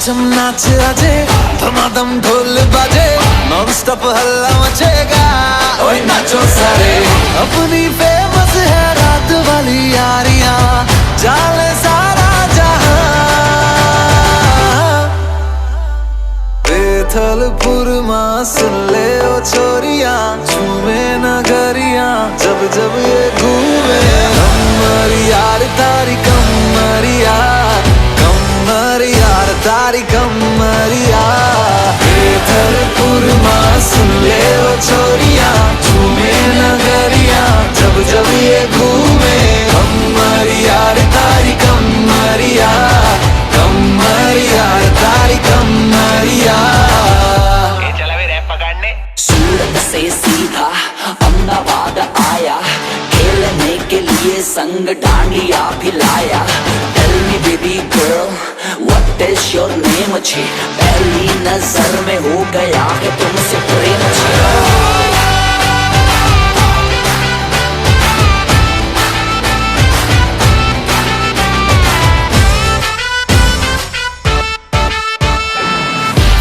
झम नाच आजे, धमाधम ढोल बाजे, नॉन स्टॉप हल्ला मचेगा। ओए नाचो सारे, अपनी फेमस है रात वाली यारियां, जाले सारा जहां। बेथलपुर मां सुन ले ओ छोरियां, झूमे नगरियां जब जब ये घूमे। कमर यार तारी कमरिया, कमर यार तारी कमरिया। बेथलपुर मां सुन ले ओ छोरियां, झूमे नगरियां जब जब ये घूमे। कमर यार तारी कमरिया, कमर यार तारी कमरिया। सूरत से सीधा अहमदाबाद आया, खेलने के लिए संग डांडिया भी लाया। Tell me baby girl, what is your name? मुझे पहली नजर में हो गया है तुमसे प्रेम।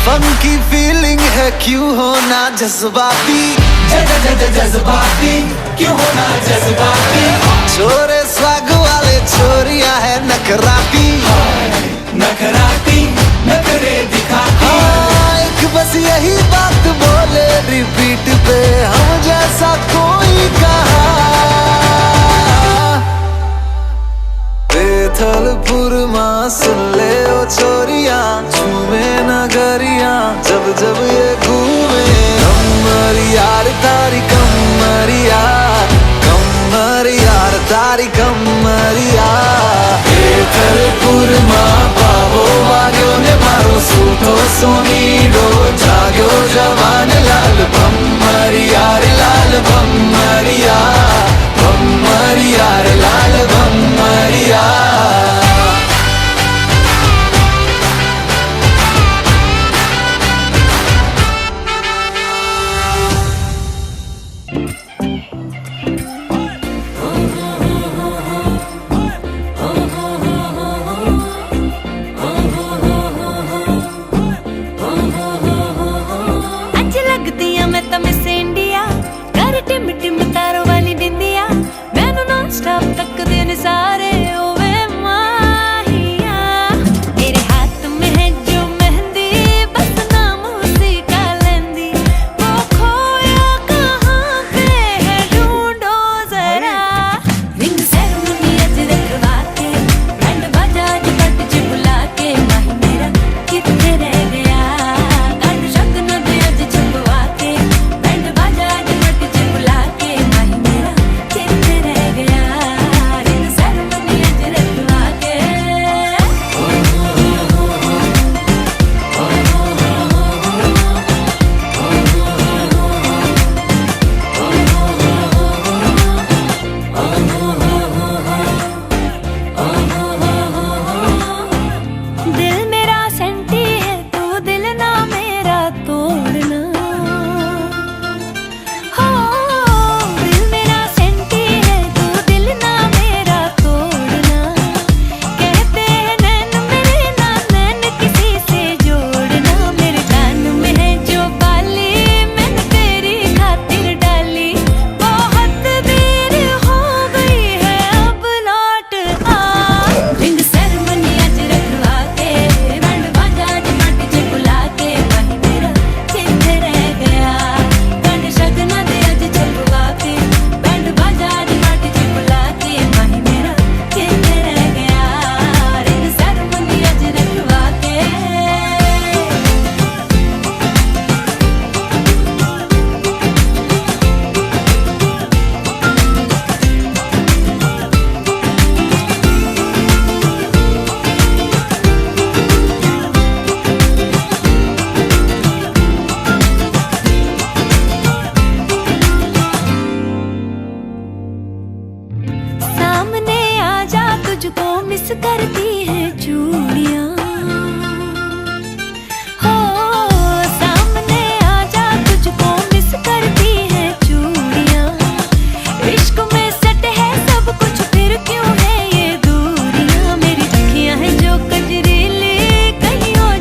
फंकी फीलिंग है क्यों होना जज्बाती, जज्बाती क्यों होना जज्बाती। छोरे स्वाग वाले छोरिया है नखराती, नखराती नखरे दिखाती। हाँ, एक बस यही बात बोले रिपीट पे, हम जैसा कोई कहा। बेथलपुर मां सुन ले ओ छोरियां, झूमे नगरियां जब जब ये घूमे। कमर यार तारी कमरिया, कमर यार तारी कमरिया। बेथलपुर मां बाबो वाग्यो ने मारो सूतो सोनीडो, जाग्यो जवान लाल भम्मर यार लाल भम्मरिया, भम्मर यार लाल भम्मरिया।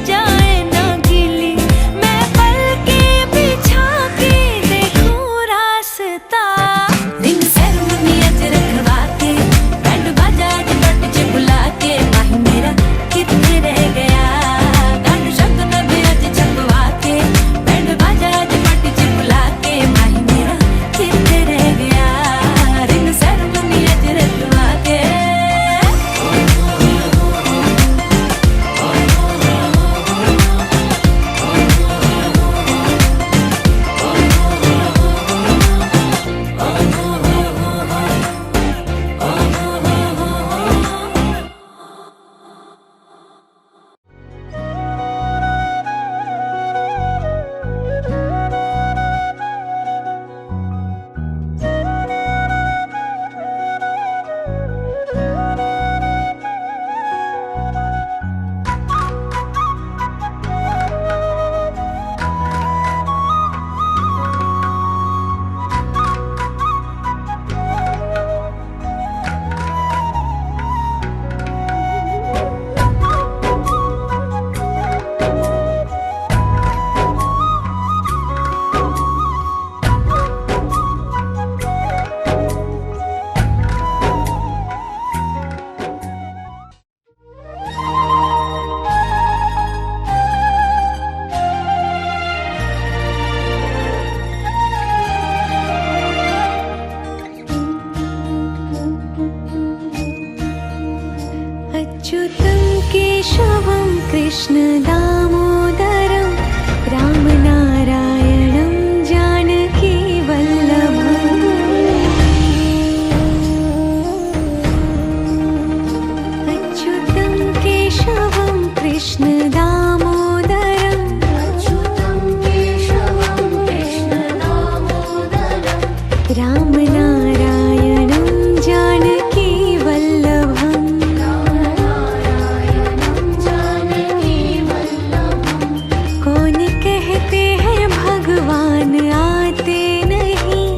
जा कृष्ण दामोदरं रामनारायणं जानकी वल्लभम् अच्युतं केशवं कृष्ण दामोदरं रामनारायणं जानकी वल्लभम् कौन कहते हैं भगवान आते नहीं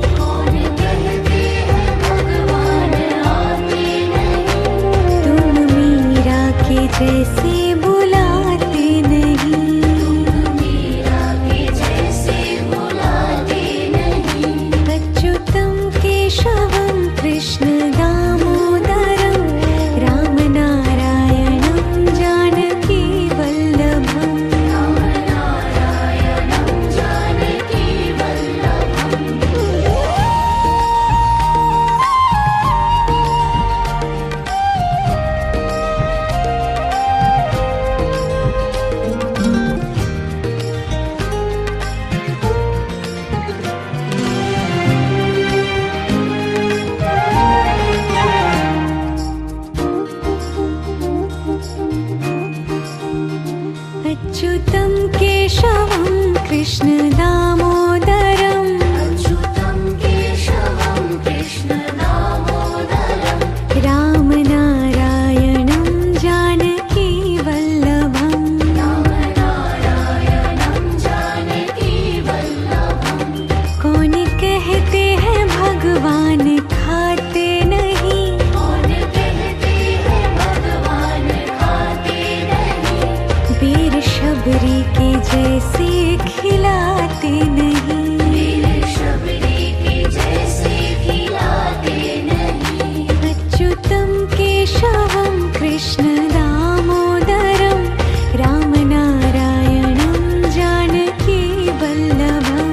तुम मीरा के जैसे बुलाते नहीं अच्युतं केशवं कृष्ण दामोदरं रामनारायणं जानकी वल्लभम् अच्युतं केशवं कृष्ण दामोदरं रामनारायणं जानकी वल्लभम् कौन कहते हैं भगवान खाते नहीं बेर शबरी के जैसे खिलाते नहीं अच्युतं केशवं कृष्ण दामोदरं रामनारायणं जानकी वल्लभम्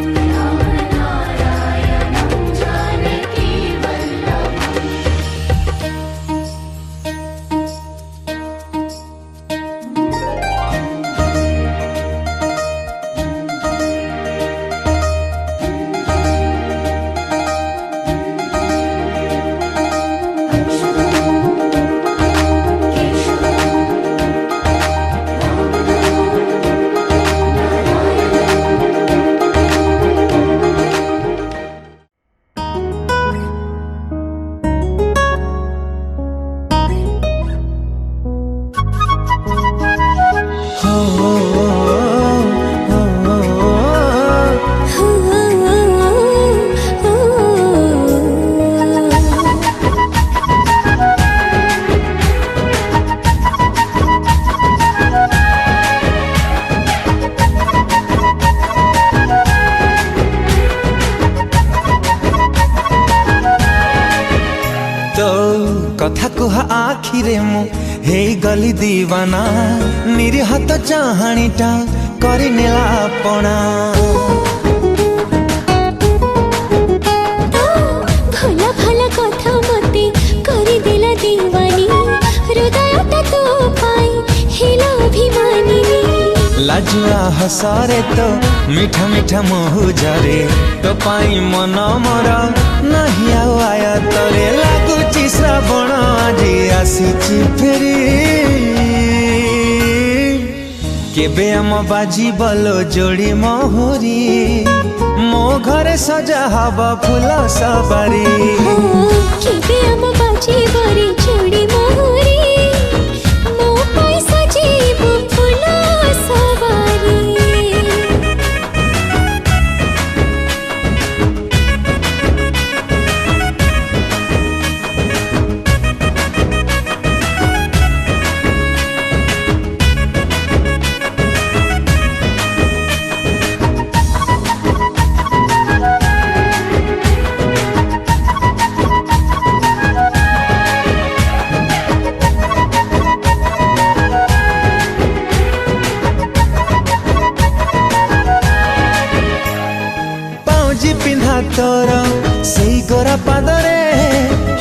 तो कथा कुह आखिरे मु हे गली दीवाना निरीह तो चाहाणीटा करी नेला अपना भला भला कथा मते करी देला दीवानी हृदयटा तो पाई हेला अभिमानी लाजुआ हसरे तो मीठा मीठा महु झरे तो पाई मन मोर नहीं आउ आया तोरे लागुची श्रावण आजी आसीची फेरी केबे आम बाजी बलो जोड़ी मोहरी मो घरे सजा हवा फूल सवारी केबे आम बाजी बरी जोड़ी मोहरी मो पाई सजीव फूल सवारी तोर सेई गोरा पादरे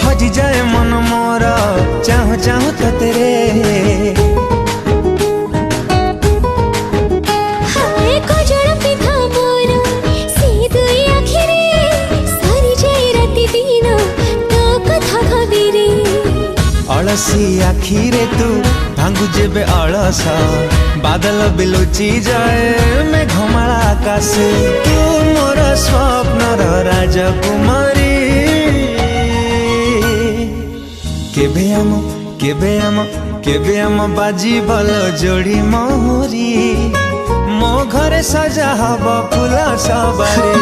हजि जाए मन मोर चाहू चाहू तो तेरे अलसी आखिरे तू भांगु जेबे अलस बादल बिलुची जाए मेघमाला आकाशे तू मोर स्वप्नर राजकुमारी केबे आम बाजी बल जोड़ी मोहरी मो घरे सजा हब फूल सवारी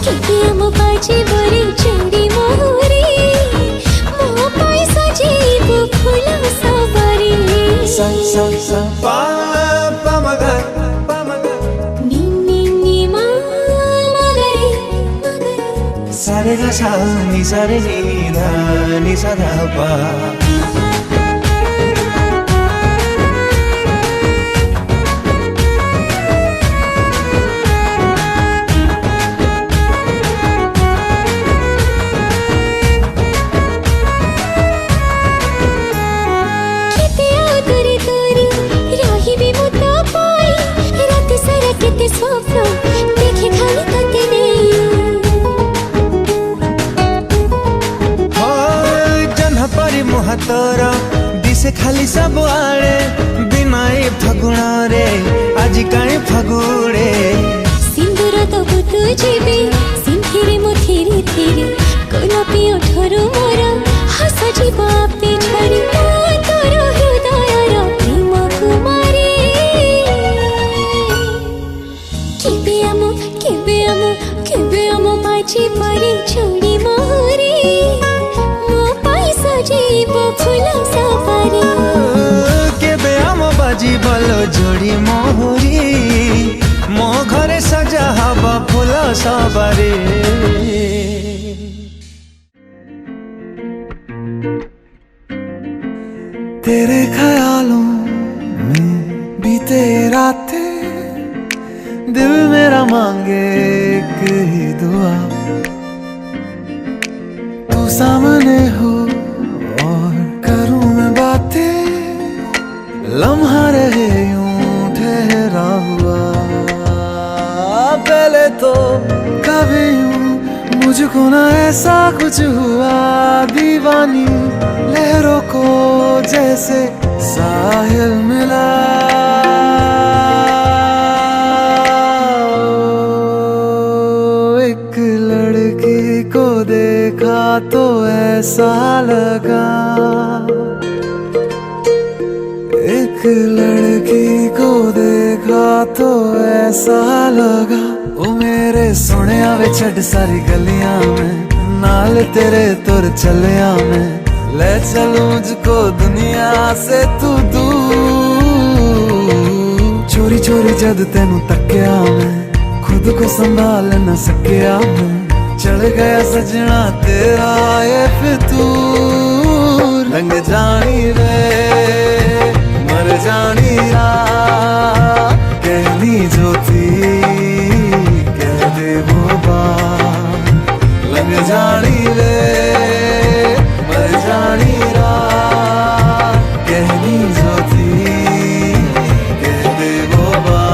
केबे आम बाजी बरी जोड़ी मोहरी मो पाई सजीबो फूल सवारी सा सा सा पा पा मगा नी नी नी मा मगरे सारे गा सा नी सारे नी धा नी सा धा पा तोर दिसे खाली सब आड़े बिना फगुण रे आज काई फगुड़े सिंदूर तो तू जीबे सिंथिरे मो थेरे थेरे गोलापी ओठरो मोरा हस जीव आपे झड़ी तोर हृदयर प्रेम कुमारी केबे आम बाजी परी छोड़ी मोहरी मो पाई सजीब फूल सवारी केबे आम बाजी बल जोड़ी मोहरी मो घरे सजा हब फूल सवारी तेरे ख्यालों में बीते रातें दिल मेरा मांगे एक ही दुआ तू सामने हो और करूं मैं बातें लम्हा रहे यूं ठहरा हुआ पहले तो कभी यूं मुझको ना ऐसा कुछ हुआ दीवानी लहरों को जैसे साहिल मिला एक लड़की को देखा तो ऐसा लगा एक लड़की को देखा तो ऐसा लगा ओ मेरे सोने आवे छड़ सारी गलियां में नाल तेरे तुर चलिया में ले चलूं मुझको दुनिया से तू दूर चोरी चोरी जद तेनू तक्या मैं खुद को संभाल न सकिया मैं चढ़ गया सजना तेरा ये फितूर रंग जानी रे मर जानी रा कहनी जो थी कह दे वो बात लग जानी रे मर जानी रा कहनी जो थी कह दे वो बात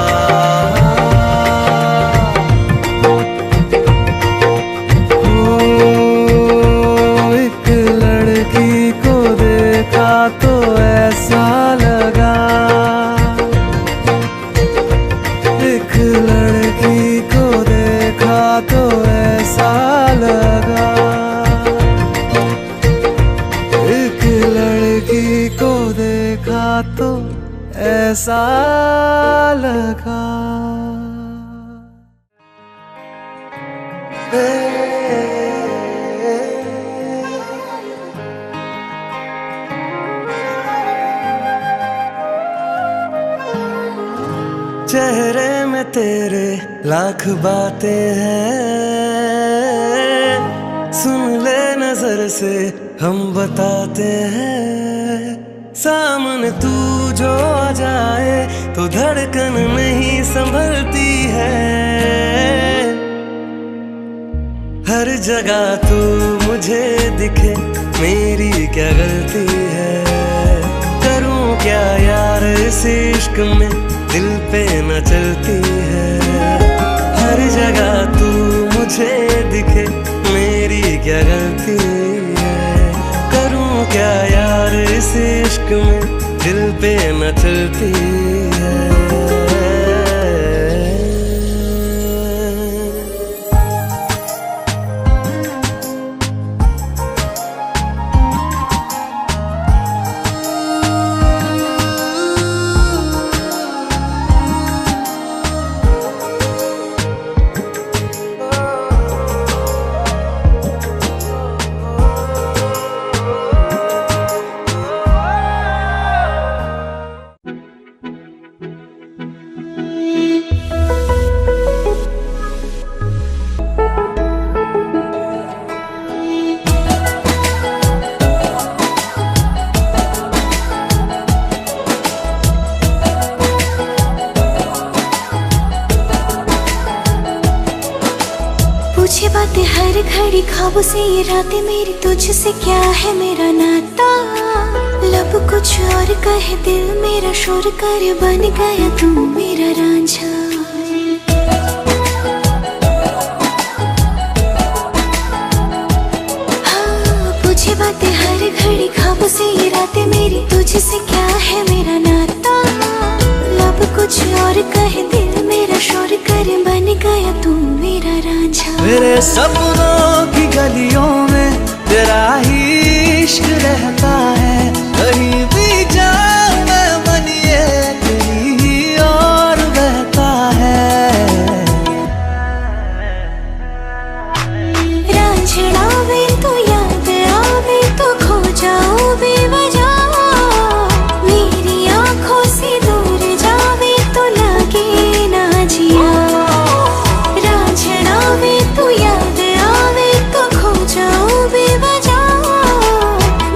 एक लड़की को देखा तो ऐसा लगा एक लड़की को देखा तो ऐसा लगा एक लड़की को देखा तो ऐसा लगा चेहरे में तेरे लाख बातें हैं सुन ले नजर से हम बताते हैं सामने तू जो आ जाए तो धड़कन नहीं संभलती है हर जगह तू मुझे दिखे मेरी क्या गलती है करूं क्या यार इस इश्क में दिल पे न चलती है हर जगह तू मुझे दिखे मेरी क्या गलती है करूं क्या यार इस इश्क में दिल पे न चलती है। पूछे बातें हर घड़ी ख्वाबों से, ये रातें मेरी तुझसे क्या है मेरा नाता। लब कुछ और कहे दिल मेरा शोर कर, बन गया तू मेरा रांझा। हाँ, पूछे बातें हर घड़ी ख्वाबों से, ये रातें मेरी तुझसे क्या है मेरा नाता। लब कुछ और कहे दिल मेरा शोर कर, बन गया तू मेरा रांझा। मेरे सपनों की गलियों में तेरा ही इश्क रहता है, कहीं भी जाऊं मैं मन ये तेरी ही और बहता है। रांझना वे तो याद आवे तो खो जाऊं बेवजह, मेरी आंखों से दूर जावे तो लगे ना जिया। रांझना वे तो याद आवे तो खो जाऊं बेवजह,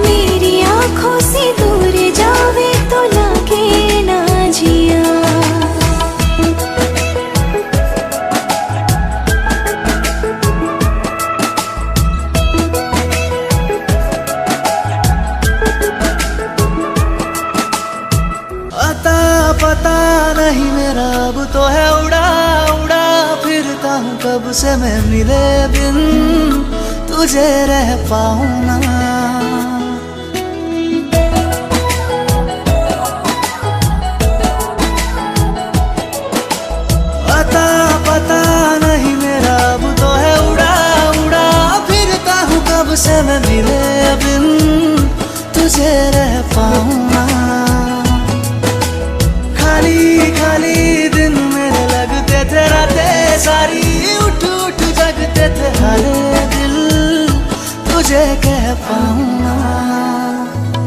मेरी आंखों से दूर जावे तो लगे ना जिया। अता पता नहीं मेरा अब तो है उड़ा उड़ा फिरता हूँ कब से मैं मिले बिन तुझे रह पाऊँ ना। अता पता नहीं मेरा अब तो है उड़ा उड़ा फिरता हूँ कब से मैं मिले बिन तुझे रह पाऊँ ना। खाली खाली दिन मेरे लगते थे, रातें सारी उठ उठ जगते थे, हर दिल तुझे कह पाऊँ ना।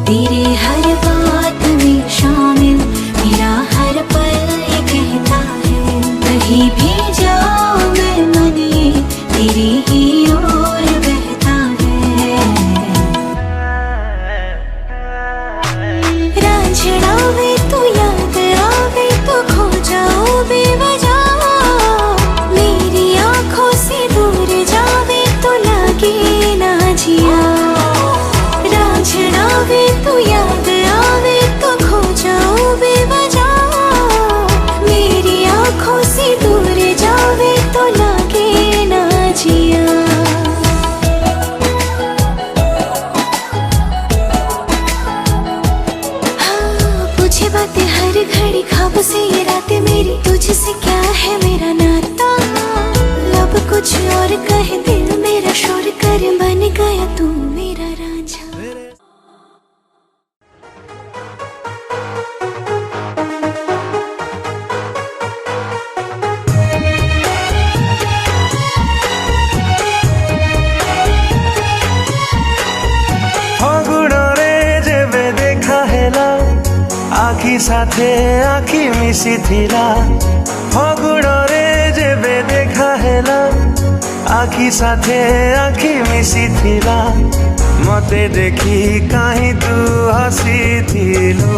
तेरे हर बात में शामिल मेरा हर पल ये कहता है, कहीं भी जाऊं मैं मन ये तेरी ही ओर बहता है। रांझना वे तो याद आवे तो खो जाऊं बेवजह, मेरी आंखों से दूर जावे तो लगे ना जिया। रांझना वे तो याद आवे तो खो जाऊं बेवजह, मेरी आंखों से दूर जावे तो लगे ना जिया। हाँ, पूछे बातें हर घड़ी ख्वाबों से, ये रातें मेरी तुझसे क्या है मेरा नाता। लब कुछ और कहे दिल मेरा शोर कर, बन गया तू मेरा रांझा। ଫଗୁଣରେ ଯେବେ ଦେଖା ହେଲା ଆଖି ସାଥେ ଆଖି ମିଶିଥିଲା। ଫଗୁଣରେ ଯେବେ ଦେଖା ହେଲା ଆଖି ସାଥେ ଆଖି ମିଶିଥିଲା। ମତେ ଦେଖି କାହିଁ ତୁ ହସିଥିଲୁ,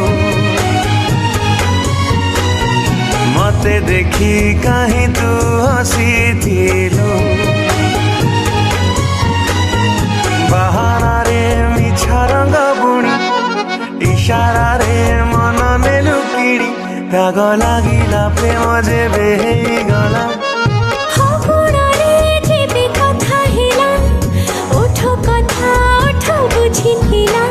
ମତେ ଦେଖି କାହିଁ ତୁ ହସିଥିଲୁ। ବାହାନାରେ ମିଛା ରଙ୍ଗ ବୁଣି ଇଶାରାରେ ମନ ନେଲୁ କିଣି। ରାଗ ଲାଗିଲା ପ୍ରେମ ଯେବେ ହେଇଗଲା। ଫଗୁଣରେ ଯେବେ କଥା ହେଲା, ଓଠ କଥା ଓଠ ବୁଝିଥିଲା।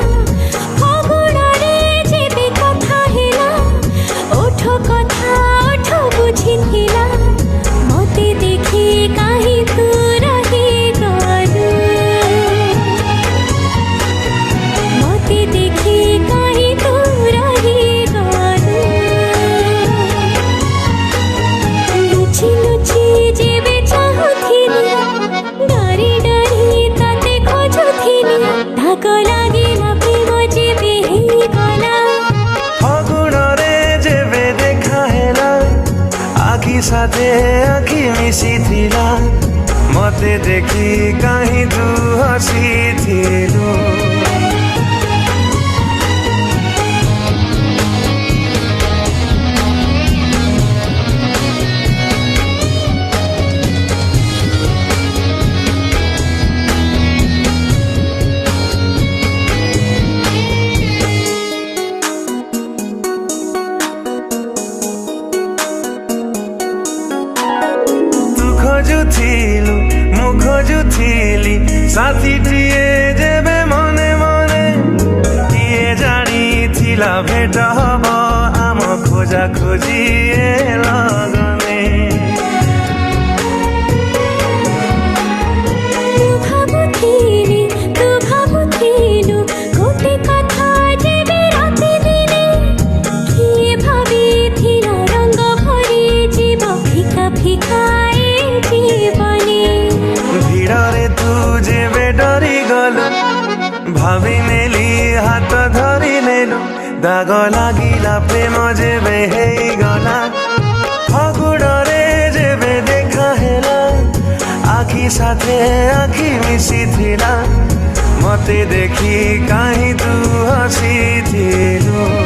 ମିଶିଥିଲା ମତେ ଦେଖି କାହିଁ ତୁ ହସିଥିଲୁ खोजुथिलु मु खोजुथिली साथीटिए जेबे मने मने किए जानी थिला भेट हब आम खोजा खोजी लगने तू भाबुथिलु गोटे कथा जेबे राति दिने किए भाबिथिला रंग भरी जीव फिका फिका भिड़रे तू जेबे डरी गलु भावी नेली हाथ धरी नेलु दाग लागिला प्रेम जेबे हेई गला फगुड़रे जेबे देखा हेला आखि साथे आखि मिसिथिला मते देखी काहीं तू हसिथिलु